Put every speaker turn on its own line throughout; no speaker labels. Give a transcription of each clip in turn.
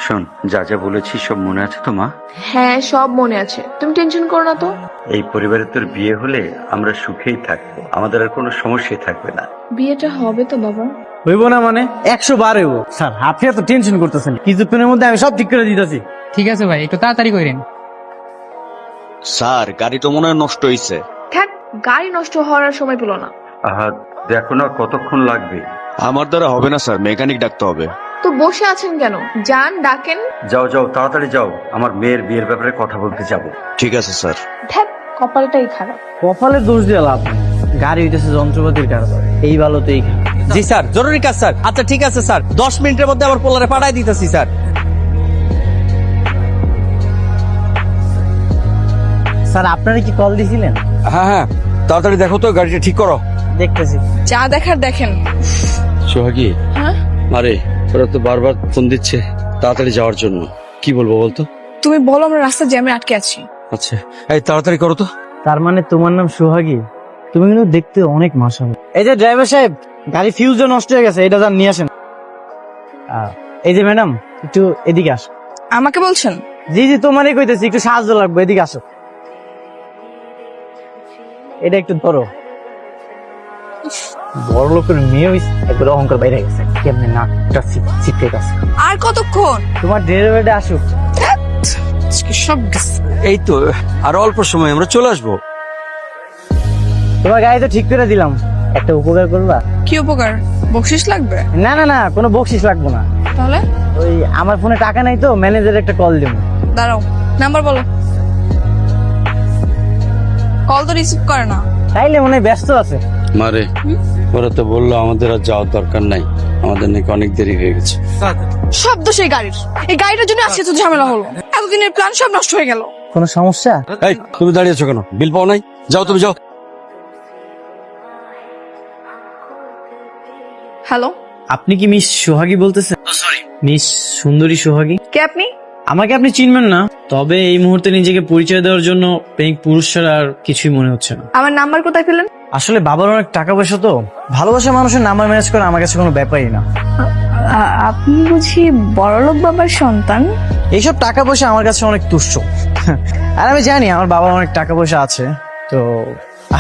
শোন, যা যা বলেছি সব মনে আছে তো মা?
হ্যাঁ সব মনে আছে, তুমি টেনশন করো না তো।
এই পরিবারে তোর বিয়ে হলে আমরা সুখেই থাকবো, আমাদের আর কোনো সমস্যাই থাকবে না।
বিয়েটা হবে তো বাবা?
হইব না মানে 100 বার হইব। স্যার আপনি এত টেনশন করতেছেন, কিছুক্ষণের মধ্যে আমি সব ঠিক করে দিতেছি।
ঠিক আছে ভাই, একটু তাড়াতাড়ি করেন।
স্যার গাড়ি তো মনে হয় নষ্ট হয়েছে।
থাক, গাড়ি নষ্ট হওয়ার আর সময় পেলো না।
আহা, দেখো না কতক্ষণ লাগবে।
আমার দ্বারা হবে না স্যার, মেকানিক ডাকতে হবে।
তো বসে আছেন কেন, যান ডাকেন।
যাও যাও, তাড়াতাড়ি যাও, আমার মেয়ের বিয়ের ব্যাপারে কথা বলতে যাবো।
ঠিক আছে স্যার।
থাক, কপালটাই খারাপ।
কপালের দোষ দিয়ে লাভ নেই, গাড়ি হইতেছে যন্ত্রপাতির কারণে। এই ভালো তো এই খারাপ।
জি স্যার, জরুরি কাজ স্যার। আচ্ছা ঠিক আছে স্যার, 10 মিনিটের মধ্যে আবার পোলারে পাঠাই দিতেছি স্যার।
স্যার আপনারা কি কল দিছিলেন?
হ্যাঁ হ্যাঁ, তাড়াতাড়ি দেখো তো, গাড়িটা ঠিক করো।
দেখতেছি।
যা দেখার দেখেন।
সোহাগী,
হ্যাঁ,
আরে ওরা তো বারবার ফোন দিচ্ছে তাড়াতাড়ি যাওয়ার জন্য। কি বলবো বলতো?
তুমি বলো, আমরা রাস্তার জ্যামে আটকে আছি।
আচ্ছা এই তাড়াতাড়ি করো তো।
তার মানে তোমার নাম সোহাগী? তুমি কিন্তু দেখতে অনেক মাশাআল্লাহ। এই যে ড্রাইভার সাহেব, গাড়ি ফিউজও নষ্ট হয়ে গেছে, এটা যান নিয়ে আসেন। এই যে ম্যাডাম, একটু এদিকে আসো।
আমাকে বলছেন?
জি জি, তোমারই কইতেছি, একটু সাহায্য লাগবে, এদিকে আসো। এটা একটু ধরো। বড় লোকের মেয়ে একবার অহংকার বাইরে গেছে, কেমনে নাকটা চিপকে গেছে।
আর কতক্ষণ?
তোমার ড্রাইভারটা আসুক।
সব
এই তো আর অল্প সময় আমরা চলে আসবো।
তোমার গাড়ি তো ঠিক করে দিলাম, একটা উপকার করবা?
কি উপকার? বকশিস লাগবে?
না না না, কোনো বকশিস লাগবে না।
তাহলে
ওই আমার ফোনে টাকা নাই তো, ম্যানেজার একটা কল দেবো।
দাঁড়াও, নাম্বার বলো। কল তো রিসিভ করে না।
তাইলে মনে হয় ব্যস্ত আছে।
মারে ওরা তো বললো আমাদের আর যাওয়ার দরকার নাই, আমাদের নাকি অনেক দেরি হয়ে গেছে।
সব দোষ এই গাড়ির। এই গাড়িটার জন্য আজকে তো ঝামেলা হলো, এতদিনের প্ল্যান সব নষ্ট হয়ে গেল।
কোনো সমস্যা?
এই তুমি দাঁড়িয়ে আছো কেন? বিল পাও নাই? যাও তুমি যাও।
হ্যালো,
আপনি কি মিস সোহাগী বলতেছেন? মিস সুন্দরী সোহাগী?
কে আপনি?
আমাকে আপনি চিনবেন না, তবে এই মুহূর্তে নিজেকে পরিচয় দেওয়ার জন্য প্রেমিক পুরুষ ছাড়া আর কিছুই মনে হচ্ছে না।
আমার নাম্বার কোথায় পেলেন?
আসলে বাবার অনেক টাকা পয়সা তো, ভালোবাসা মানুষের নাম্বার ম্যানেজ করা আমার কাছে কোনো ব্যাপারই না।
আপনি বুঝি বড়লোক বাবার সন্তান?
এইসব টাকা পয়সা আমার কাছে অনেক তুচ্ছ। আর আমি জানি আমার বাবার অনেক টাকা পয়সা আছে তো,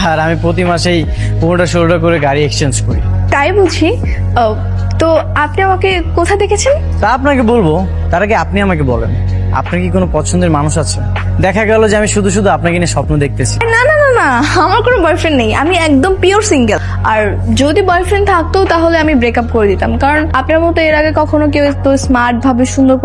আর আমি প্রতি মাসেই 15-16টা করে গাড়ি এক্সচেঞ্জ করি।
তাই বুঝি। তো আপনি আমাকে কোথা দেখেছেন?
তা আপনাকে বলবো, তার আগে আপনি আমাকে বলেন, আপনার কি কোনো পছন্দের মানুষ আছে? দেখা গেল যে আমি শুধু শুধু আপনাকে নিয়ে স্বপ্ন দেখতেছি।
না না না না, আমার কোনো বয়ফ্রেন্ড নেই, আমি একদম পিওর সিঙ্গেল। আর যদি বয়ফ্রেন্ড থাকতো তাহলে আমি ব্রেকআপ করে দিতাম, কারণ আপনার মতো এর আগে কখনো কেউ তো স্মার্ট ভাবে সুন্দর